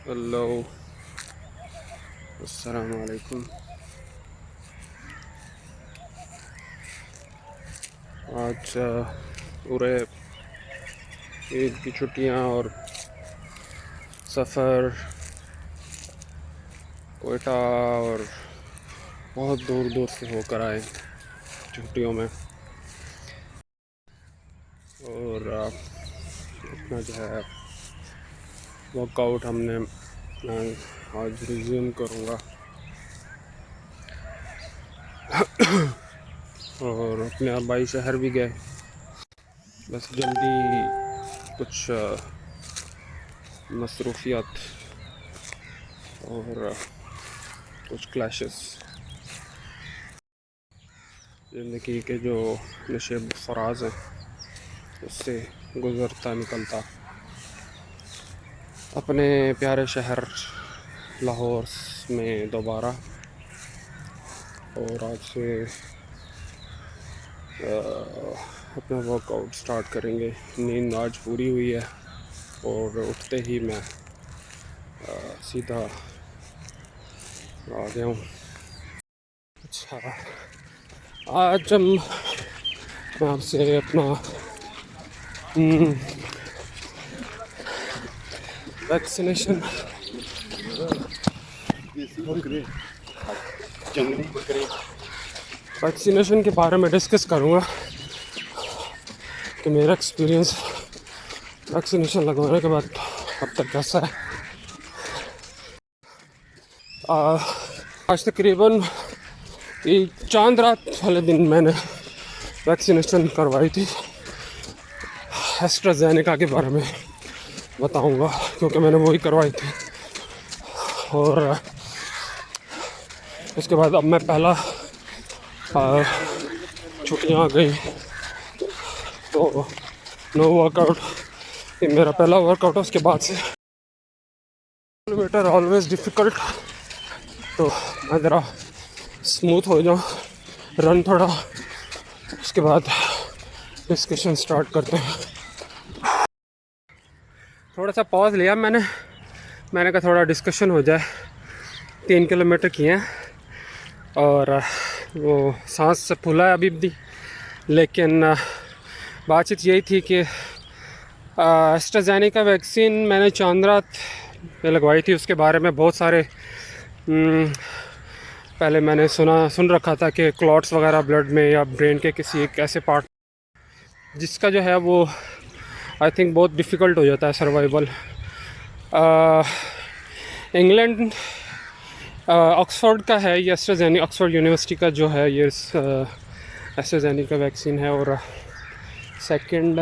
Hello, अस्सलाम वालेकुम। आज पूरे ईद की छुट्टियां और सफ़र कोयटा और बहुत दूर दूर से होकर आए छुट्टियों में। और अपना जो है वर्कआउट मैं आज रिज्यूम करूँगा और अपने आबाई शहर भी गए, बस जल्दी कुछ मसरूफियात और कुछ क्लैशेस ज़िंदगी के जो नशे फराज हैं उससे गुज़रता निकलता अपने प्यारे शहर लाहौर में दोबारा। और आज से अपना वर्कआउट स्टार्ट करेंगे। नींद आज पूरी हुई है और उठते ही मैं सीधा आ गया हूँ। अच्छा, आज मैं आपसे अपना वैक्सीनेशन वैक्सीनेशन के बारे में डिस्कस करूँगा कि मेरा एक्सपीरियंस वैक्सीनेशन लगवाने के बाद अब तक कैसा है। आज तकरीबन चांद रात वाले दिन मैंने वैक्सीनेशन करवाई थी। एस्ट्राजेनेका के बारे में बताऊंगा क्योंकि मैंने वही करवाई थी। और उसके बाद अब मैं पहला छुट्टियाँ आ गई तो नो वर्कआउट, ये मेरा पहला वर्कआउट है। उसके बाद से किलोमीटर ऑलवेज डिफ़िकल्ट, तो मैं ज़रा स्मूथ हो जाऊँ, रन थोड़ा, उसके बाद डिस्कशन स्टार्ट करते हैं। थोड़ा सा पॉज लिया मैंने कहा थोड़ा डिस्कशन हो जाए। 3 किलोमीटर किए हैं और वो सांस से फूला है अभी भी, लेकिन बातचीत यही थी कि एस्ट्राजेनेका वैक्सीन मैंने चांद रात पे लगवाई थी। उसके बारे में बहुत सारे पहले मैंने सुन रखा था कि क्लॉट्स वगैरह ब्लड में या ब्रेन के किसी एक ऐसे पार्ट जिसका जो है वो आई थिंक बहुत डिफ़िकल्ट हो जाता है सर्वाइवल। इंग्लैंड ऑक्सफोर्ड का है ये एस्ट्राजेनेका, ऑक्सफोर्ड यूनिवर्सिटी का जो है ये एस्ट्राजेनेका वैक्सीन है। और सेकंड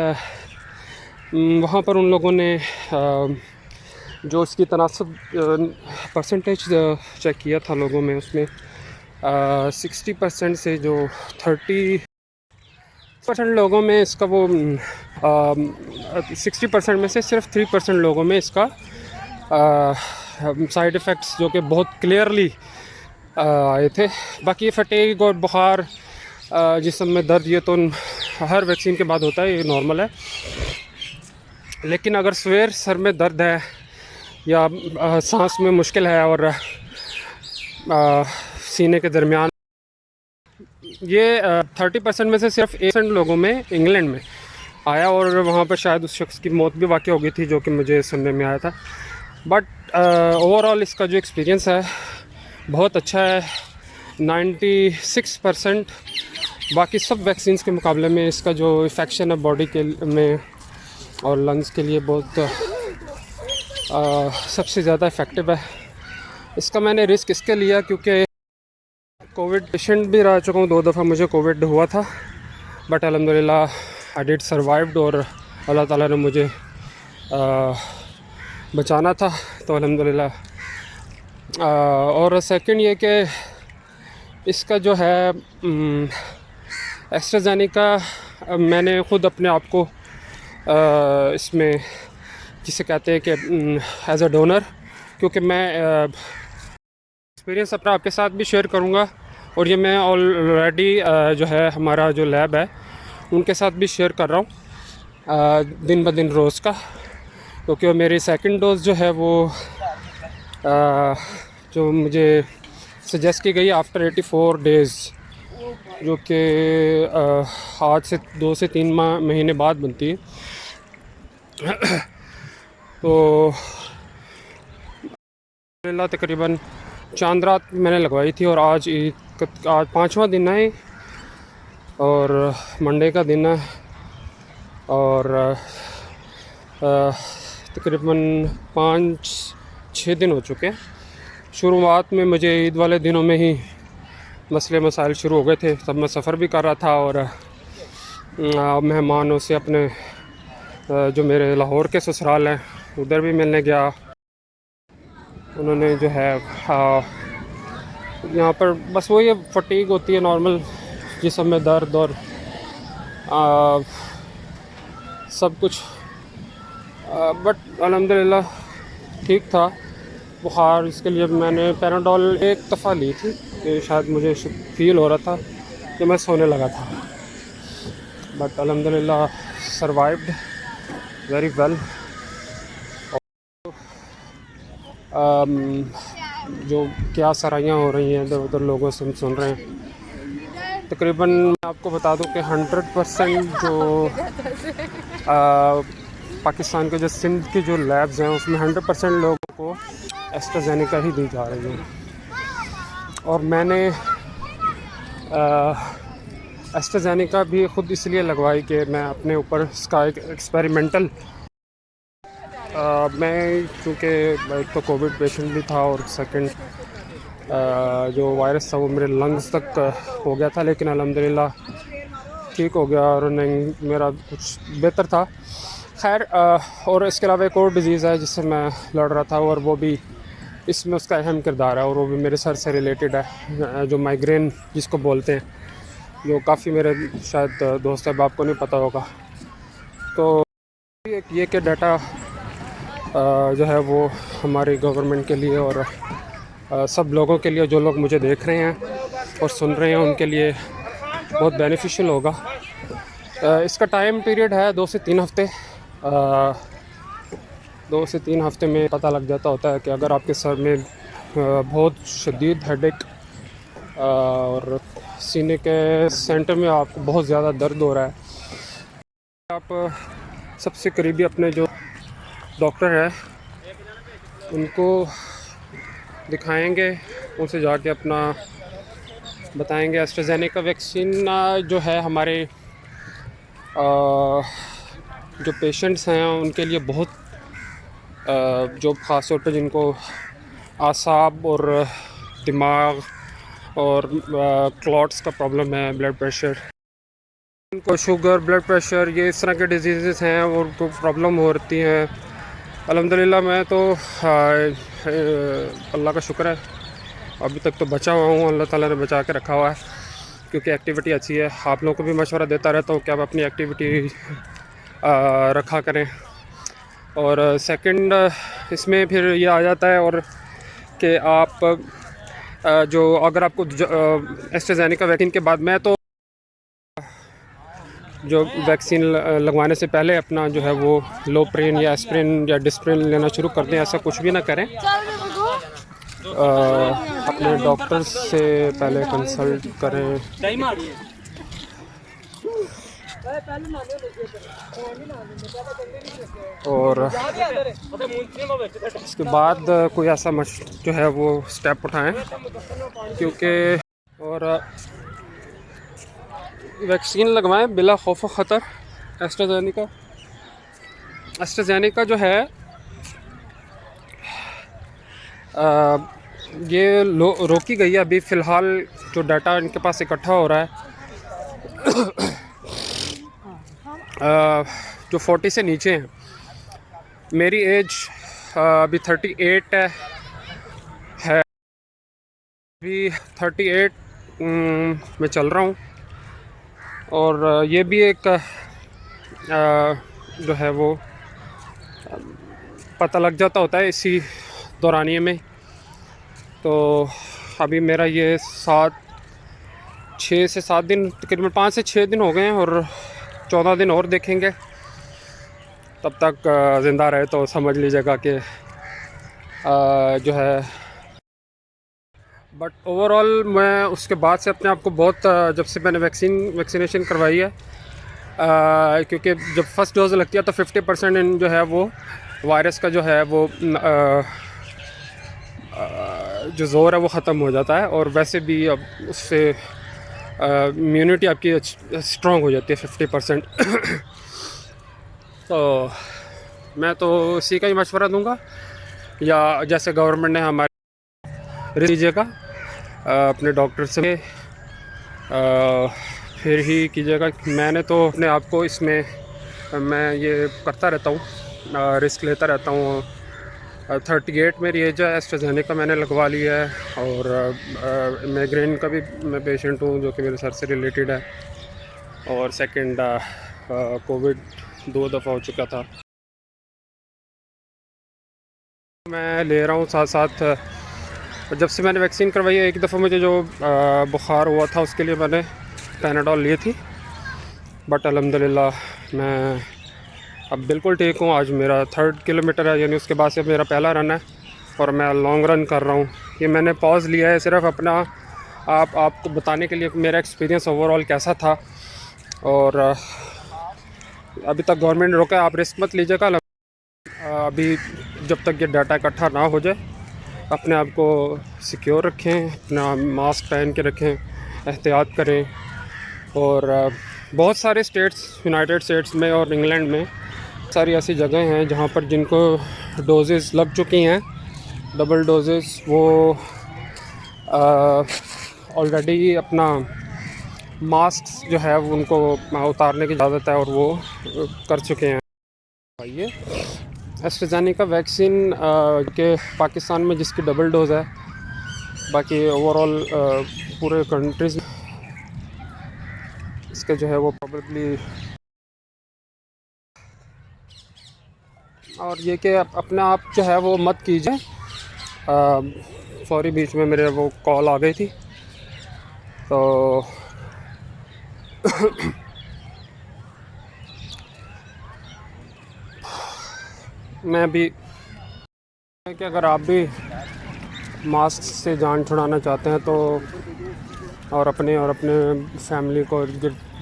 वहाँ पर उन लोगों ने जो उसकी तनासब परसेंटेज चेक किया था लोगों में, उसमें 60% से जो 30% लोगों में इसका वो 60% में से सिर्फ 3% लोगों में इसका साइड इफ़ेक्ट्स जो कि बहुत क्लियरली आए थे। बाकी फटीग और बुखार, जिस्म में दर्द, ये तो हर वैक्सीन के बाद होता है, ये नॉर्मल है। लेकिन अगर सवेर सर में दर्द है या सांस में मुश्किल है और सीने के दरमियान, ये 30% में से सिर्फ 1% लोगों में इंग्लैंड में आया और वहाँ पर शायद उस शख्स की मौत भी वाक़ई हो गई थी, जो कि मुझे सुनने में आया था। बट ओवरऑल इसका जो एक्सपीरियंस है बहुत अच्छा है। 96% बाकी सब वैक्सीन्स के मुकाबले में इसका जो इफेक्शन है बॉडी के में और लंग्स के लिए बहुत सबसे ज़्यादा इफ़ेक्टिव है। इसका मैंने रिस्क इसके लिया क्योंकि कोविड पेशेंट भी रह चुका हूँ, 2 दफ़ा मुझे कोविड हुआ था, बट अल्हम्दुलिल्लाह आई डिड सर्वाइव्ड और अल्लाह ताला ने मुझे बचाना था, तो अल्हम्दुलिल्लाह। और सेकंड ये कि इसका जो है एस्ट्राजेनेका मैंने ख़ुद अपने आप को इसमें जिसे कहते हैं कि एज अ डोनर, क्योंकि मैं एक्सपीरियंस अपना आपके साथ भी शेयर करूंगा और ये मैं ऑलरेडी जो है हमारा जो लैब है उनके साथ भी शेयर कर रहा हूँ दिन ब दिन रोज़ का, क्योंकि मेरी सेकंड डोज जो है वो जो मुझे सजेस्ट की गई आफ्टर 84 डेज़, जो कि आज से 2 से 3 महीने बाद बनती है। तो अल्हम्दुलिल्लाह तकरीबन चांद रात मैंने लगवाई थी, और आज आज 5वां दिन है और मंडे का दिन है, और तकरीबन 5-6 दिन हो चुके हैं। शुरुआत में मुझे ईद वाले दिनों में ही मसले मसाइल शुरू हो गए थे, तब मैं सफ़र भी कर रहा था, और मेहमानों से अपने जो मेरे लाहौर के ससुराल हैं उधर भी मिलने गया। उन्होंने जो है यहाँ पर बस वही फटीग होती है नॉर्मल, जिस्म में दर्द और सब कुछ, बट अल्हम्दुलिल्लाह ठीक था बुखार। इसके लिए मैंने पैराडोल एक दफ़ा ली थी कि शायद मुझे फील हो रहा था कि मैं सोने लगा था, बट अल्हम्दुलिल्लाह सर्वाइव्ड वेरी वेल। जो क्या सराहियाँ हो रही हैं इधर उधर लोगों से हम सुन रहे हैं, तकरीबन मैं आपको बता दूं कि 100% जो पाकिस्तान के जो सिंध की जो लैब्स हैं उसमें 100% लोगों को एस्ट्राजेनेका ही दी जा रही है। और मैंने एस्ट्राजेनेका भी ख़ुद इसलिए लगवाई कि मैं अपने ऊपर इसका एक एक्सपेरिमेंटल, मैं चूँकि एक तो कोविड पेशेंट भी था, और सेकंड जो वायरस था वो मेरे लंग्स तक हो गया था, लेकिन अल्हम्दुलिल्लाह ठीक हो गया और नहीं मेरा कुछ बेहतर था। खैर, और इसके अलावा एक और डिज़ीज़ है जिससे मैं लड़ रहा था, और वो भी इसमें उसका अहम किरदार है, और वो भी मेरे सर से रिलेटेड है, जो माइग्रेन जिसको बोलते हैं, जो काफ़ी मेरे शायद दोस्त है, आपको नहीं पता होगा। तो ये कि डाटा जो है वो हमारी गवर्नमेंट के लिए और सब लोगों के लिए, जो लोग मुझे देख रहे हैं और सुन रहे हैं, उनके लिए बहुत बेनिफिशियल होगा। इसका टाइम पीरियड है 2 से 3 हफ़्ते। 2 से 3 हफ़्ते में पता लग जाता होता है कि अगर आपके सर में बहुत शदीद हेडेक और सीने के सेंटर में आपको बहुत ज़्यादा दर्द हो रहा है, आप सबसे करीबी अपने जो डॉक्टर है उनको दिखाएंगे, उनसे जाके अपना बताएंगे। एस्ट्राजेनेका वैक्सीन जो है हमारे जो पेशेंट्स हैं उनके लिए बहुत जो ख़ास तौर पे जिनको आसाब और दिमाग और क्लॉट्स का प्रॉब्लम है, ब्लड प्रेशर, उनको शुगर, ब्लड प्रेशर, ये इस तरह के डिजीज़ हैं और उनको प्रॉब्लम होती हैं। अल्हम्दुलिल्लाह मैं तो अल्लाह का शुक्र है अभी तक तो बचा हुआ हूँ, अल्लाह ताला ने बचा के रखा हुआ है, क्योंकि एक्टिविटी अच्छी है। आप लोगों को भी मशवरा देता रहता हूँ कि आप अपनी एक्टिविटी रखा करें। और सेकंड इसमें फिर ये आ जाता है और कि आप जो अगर आपको एस्ट्राजेनेका वैक्सीन के बाद, मैं तो जो वैक्सीन लगवाने से पहले अपना जो है वो लोप्रिन या एस्प्रिन या डिस्प्रिन लेना शुरू कर दें, ऐसा कुछ भी ना करें। अपने डॉक्टर से पहले कंसल्ट करें। और इसके बाद कोई ऐसा जो है वो स्टेप उठाएं, क्योंकि और वैक्सीन लगवाएं बिला खौफ ख़तर। एस्ट्राजेनेका जो है ये रोकी गई है अभी फ़िलहाल, जो डाटा इनके पास इकट्ठा हो रहा है जो 40 से नीचे हैं। मेरी एज अभी 38 है, अभी 38 में चल रहा हूँ। और ये भी एक जो है वो पता लग जाता होता है इसी दौरानिए में। तो अभी मेरा ये 6 से 7 दिन, तकरीबन 5 से 6 दिन हो गए हैं, और 14 दिन और देखेंगे। तब तक ज़िंदा रहे तो समझ लीजिएगा कि जो है। बट ओवरऑल मैं उसके बाद से अपने आप को बहुत जब से मैंने वैक्सीनेशन करवाई है, क्योंकि जब फर्स्ट डोज़ लगती है तो 50% इन जो है वो वायरस का जो है वो जो ज़ोर है वो ख़त्म हो जाता है, और वैसे भी अब उससे इम्यूनिटी आपकी स्ट्रॉन्ग हो जाती है 50%। तो मैं तो इसी का ही मशवरा दूंगा, या जैसे गवर्नमेंट ने हमारे लीजिएगा अपने डॉक्टर से फिर ही कीजिएगा। मैंने तो अपने आप को इसमें मैं ये करता रहता हूँ, रिस्क लेता रहता हूँ। 38 मेरी एज है, एस्ट्राजेनेका मैंने लगवा लिया है, और माइग्रेन का भी मैं पेशेंट हूँ जो कि मेरे सर से रिलेटेड है, और सेकंड कोविड 2 दफ़ा हो चुका था। मैं ले रहा हूँ साथ साथ। जब से मैंने वैक्सीन करवाई है, एक दफ़ा मुझे जो बुखार हुआ था उसके लिए मैंने पैनाडोल ली थी, बट अल्हम्दुलिल्लाह मैं अब बिल्कुल ठीक हूँ। आज मेरा 3rd किलोमीटर है, यानी उसके बाद से मेरा पहला रन है, और मैं लॉन्ग रन कर रहा हूँ। ये मैंने पॉज लिया है सिर्फ अपना आपको बताने के लिए मेरा एक्सपीरियंस ओवरऑल कैसा था। और अभी तक गवर्नमेंट ने रोका है, आप रिस्क मत लीजिएगा। अभी जब तक ये डाटा इकट्ठा ना हो जाए, अपने आप को सिक्योर रखें, अपना मास्क पहन के रखें, एहतियात करें। और बहुत सारे स्टेट्स, यूनाइटेड स्टेट्स में और इंग्लैंड में सारी ऐसी जगह हैं जहाँ पर जिनको डोजेस लग चुकी हैं, डबल डोजेस, वो ऑलरेडी अपना मास्क जो है वो उनको उतारने की इजाज़त है, और वो कर चुके हैं। ये एस्ट्राजेनेका वैक्सीन के पाकिस्तान में जिसकी डबल डोज़ है, बाकी ओवरऑल पूरे कंट्रीज़ इसके जो है वो प्रॉबेबली। और ये कि अपने आप जो है वो मत कीजिए। सॉरी, बीच में मेरे वो कॉल आ गई थी, तो मैं भी कि अगर आप भी मास्क से जान छुड़ाना चाहते हैं तो, और अपने फैमिली को,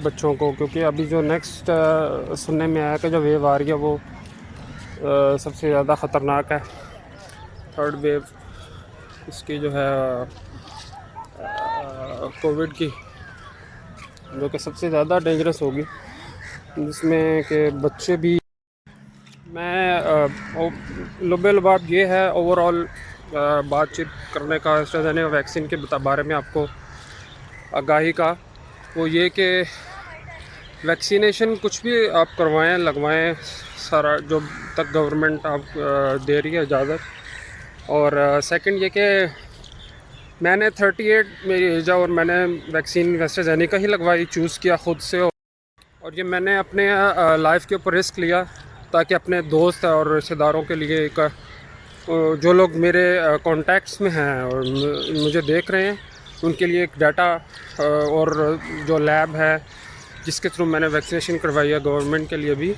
बच्चों को, क्योंकि अभी जो नेक्स्ट सुनने में आया कि जो वेव आ रही है वो सबसे ज़्यादा ख़तरनाक है, 3rd वेव इसकी जो है कोविड की, जो कि सबसे ज़्यादा डेंजरस होगी, जिसमें कि बच्चे भी। मैं लुबे लुबाब ये है ओवरऑल बातचीत करने का एस्ट्राजेनेका वैक्सीन के बारे में आपको आगाही का, वो ये कि वैक्सीनेशन कुछ भी आप करवाएं, लगवाएं, सारा जो तक गवर्नमेंट आप दे रही है इजाज़त। और सेकंड ये कि मैंने 38 मेरी एज है, और मैंने वैक्सीन एस्ट्राजेनेका ही लगवाई, चूज़ किया ख़ुद से। और ये मैंने अपने लाइफ के ऊपर रिस्क लिया ताकि अपने दोस्त और रिश्तेदारों के लिए एक जो लोग मेरे कॉन्टैक्ट्स में हैं और मुझे देख रहे हैं, उनके लिए एक डाटा और जो लैब है जिसके थ्रू मैंने वैक्सीनेशन करवाई है गवर्नमेंट के लिए भी,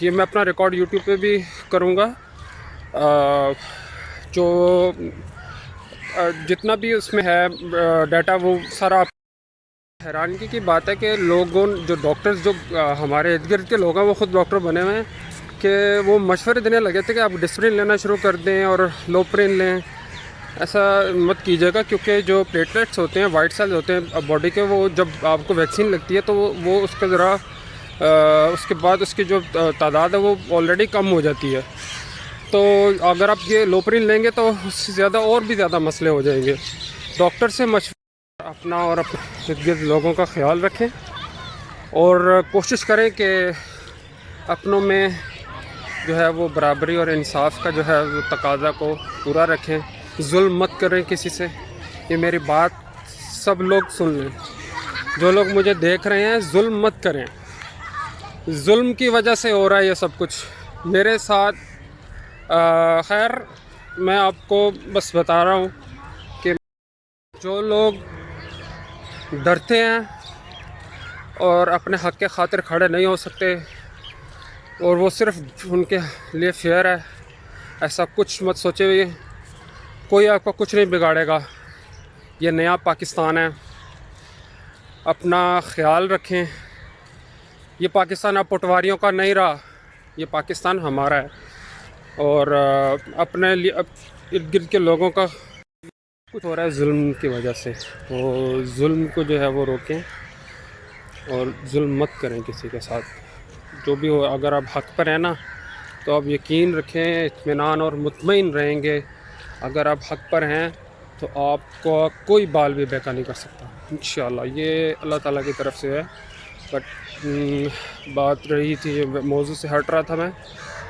ये मैं अपना रिकॉर्ड यूट्यूब पे भी करूँगा। जो जितना भी उसमें है डाटा, वो सारा। हैरानगी की बात है कि लोगों, जो डॉक्टर्स, जो हमारे इर्द गिर्द के लोग हैं, वो ख़ुद डॉक्टर बने हुए हैं, कि वो मशवरे देने लगे थे कि आप डिस्प्रिन लेना शुरू कर दें और लोप्रिन लें। ऐसा मत कीजिएगा, क्योंकि जो प्लेटलेट्स होते हैं, वाइट सेल्स होते हैं बॉडी के, वो जब आपको वैक्सीन लगती है तो वो उसका ज़रा उसके बाद उसकी जो तादाद है वो ऑलरेडी कम हो जाती है। तो अगर आप ये लोप्रिन लेंगे तो उससे ज़्यादा और भी ज़्यादा मसले हो जाएंगे। डॉक्टर से मशवरा अपना और अपने इर्द गिर्द लोगों का ख्याल रखें, और कोशिश करें कि अपनों में जो है वो बराबरी और इंसाफ का जो है वो तकाज़ा को पूरा रखें। जुल्म मत करें किसी से। ये मेरी बात सब लोग सुन लें, जो लोग मुझे देख रहे हैं, जुल्म मत करें। जुल्म की वजह से हो रहा है ये सब कुछ मेरे साथ। खैर, मैं आपको बस बता रहा हूँ कि जो लोग डरते हैं और अपने हक़ के खातिर खड़े नहीं हो सकते, और वो सिर्फ उनके लिए फेयर है ऐसा कुछ मत सोचे हुए, कोई आपका कुछ नहीं बिगाड़ेगा। ये नया पाकिस्तान है, अपना ख्याल रखें। ये पाकिस्तान अब पटवारियों का नहीं रहा, ये पाकिस्तान हमारा है। और अपने लिए इर्द गिर्द के लोगों का कुछ हो रहा है जुल्म की वजह से, तो जुल्म को जो है वो रोकें और जुल्म मत करें किसी के साथ। जो भी हो, अगर आप हक़ पर हैं ना, तो आप यकीन रखें, इत्मीनान और मुतमईन रहेंगे। अगर आप हक़ पर हैं तो आपको कोई बाल भी बेका नहीं कर सकता इंशाअल्लाह। ये अल्लाह ताला की तरफ से है। बट बात रही थी, मौजू से हट रहा था मैं।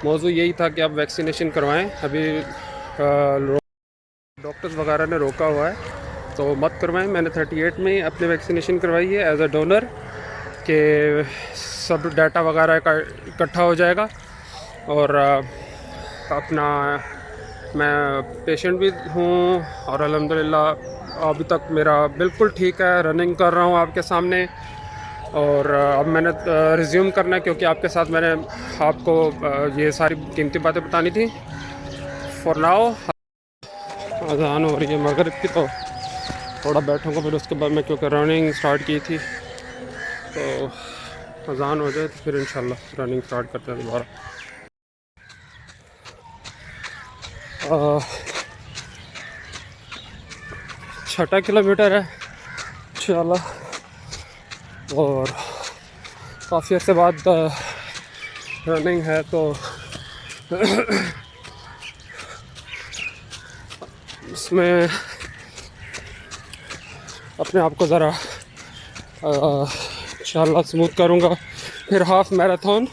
मौजू यही था कि आप वैक्सीनेशन करवाएं। अभी डॉक्टर्स वगैरह ने रोका हुआ है, तो मत करवाएं। मैंने 38 में ही अपनी वैक्सीनेशन करवाई है एज अ डोनर, कि सब डाटा वगैरह का इकट्ठा हो जाएगा। और अपना मैं पेशेंट भी हूँ और अल्हम्दुलिल्लाह अभी तक मेरा बिल्कुल ठीक है। रनिंग कर रहा हूँ आपके सामने। और अब मैंने रिज्यूम करना है, क्योंकि आपके साथ मैंने आपको ये सारी कीमती बातें बतानी थी। फॉर नाउ अज़ान हो रही है मगरिब की, तो थोड़ा बैठूँगा, फिर उसके बाद मैं क्योंकि रनिंग स्टार्ट की थी, तो अज़ान हो जाए तो फिर इंशाल्लाह रनिंग स्टार्ट करते हैं दोबारा। 6 किलोमीटर है इंशाल्लाह, और काफ़ी अर्से बाद रनिंग है, तो इसमें अपने आप को ज़रा इंशाल्लाह स्मूथ करूँगा। फिर हाफ़ मैराथन